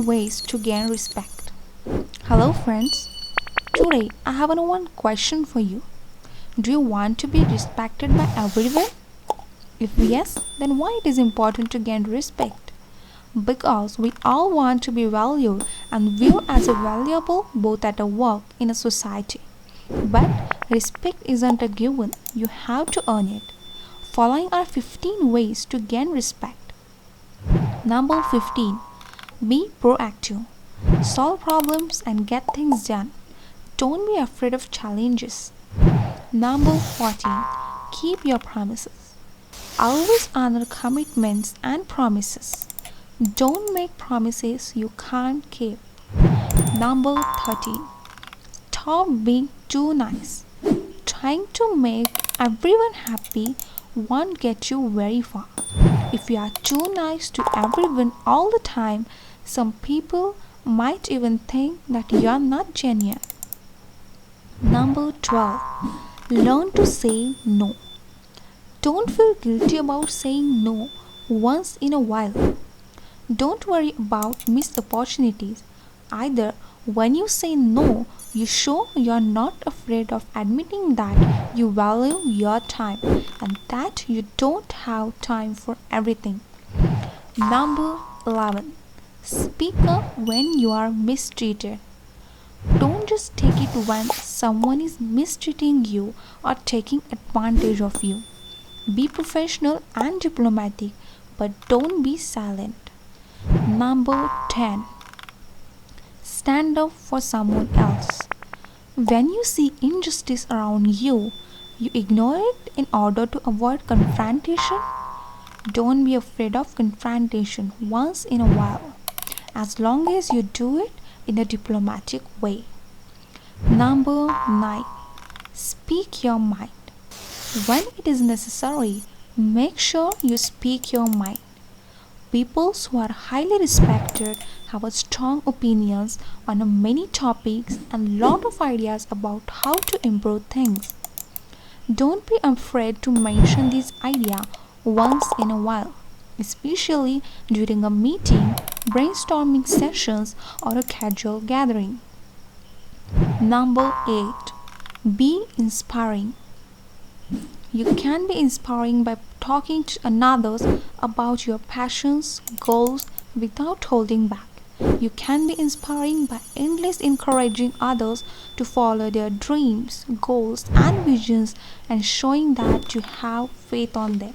ways to gain respect. Hello, friends. Today I have one question for you. Do you want to be respected by everyone? If yes, then why it is important to gain respect? Because we all want to be valued and viewed as a valuable both at a work in a society. But respect isn't a given, you have to earn it. Following are 15 ways to gain respect. Number 15. Be proactive. Solve problems and get things done. Don't be afraid of challenges. Number 14. Keep your promises. Always honor commitments and promises. Don't make promises you can't keep. Number 13. Stop being too nice. Trying to make everyone happy won't get you very far. If you are too nice to everyone all the time, some people might even think that you are not genuine. Number 12. Learn to say no. Don't feel guilty about saying no once in a while. Don't worry about missed opportunities. Either when you say no, you show you're not afraid of admitting that you value your time and that you don't have time for everything. Number 11. Speak up when you are mistreated. Don't just take it when someone is mistreating you or taking advantage of you. Be professional and diplomatic, but don't be silent. Number 10. Stand up for someone else. When you see injustice around you, you ignore it in order to avoid confrontation. Don't be afraid of confrontation once in a while, as long as you do it in a diplomatic way. Number 9. Speak your mind. When it is necessary, make sure you speak your mind. People who are highly respected have a strong opinions on many topics and lot of ideas about how to improve things. Don't be afraid to mention these ideas once in a while, especially during a meeting, brainstorming sessions, or a casual gathering. Number 8. Be inspiring. You can be inspiring by talking to others about your passions, goals without holding back. You can be inspiring by endlessly encouraging others to follow their dreams, goals, and visions and showing that you have faith on them.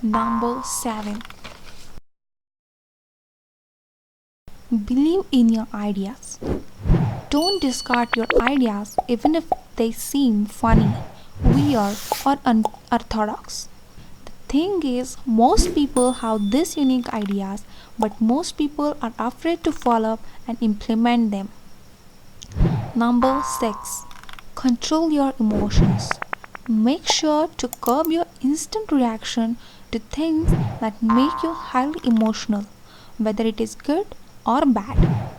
Number 7. Believe in your ideas. Don't discard your ideas even if they seem funny, weird, or unorthodox. The thing is, most people have these unique ideas, but most people are afraid to follow up and implement them. Number 6. Control your emotions. Make sure to curb your instant reaction to things that make you highly emotional, whether it is good or bad.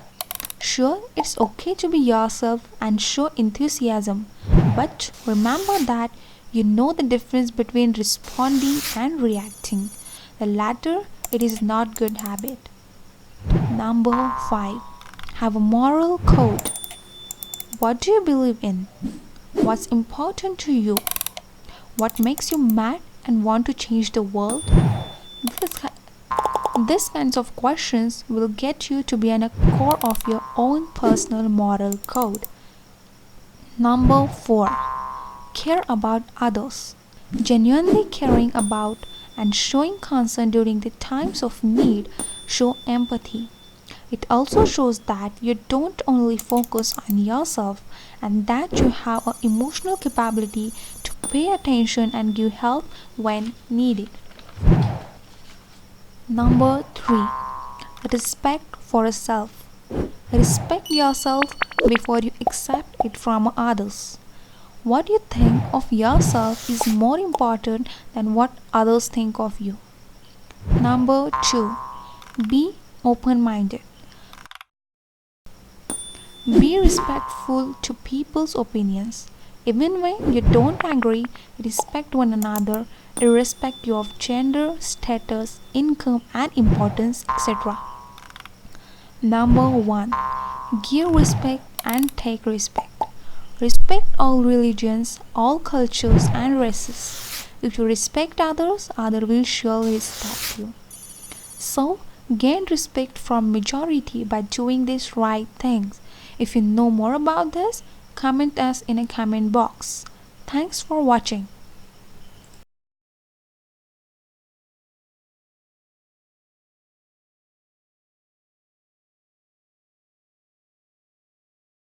Sure, it's okay to be yourself and show enthusiasm, but remember that you know the difference between responding and reacting. The latter, it is not good habit. Number 5. Have a moral code. What do you believe in? What's important to you? What makes you mad and want to change the world? These kinds of questions will get you to be in a core of your own personal moral code. Number 4. Care about others. Genuinely caring about and showing concern during the times of need show empathy. It also shows that you don't only focus on yourself and that you have an emotional capability to pay attention and give help when needed. Number 3. Respect for yourself. Respect yourself before you accept it from others. What you think of yourself is more important than what others think of you. Number 2. Be open-minded. Be respectful to people's opinions. Even when you don't agree, respect one another, irrespective of gender, status, income, and importance, etc. Number 1. Give respect and take respect. Respect all religions, all cultures, and races. If you respect others, others will surely respect you. So, gain respect from majority by doing these right things. If you know more about this, comment us in a comment box. Thanks for watching.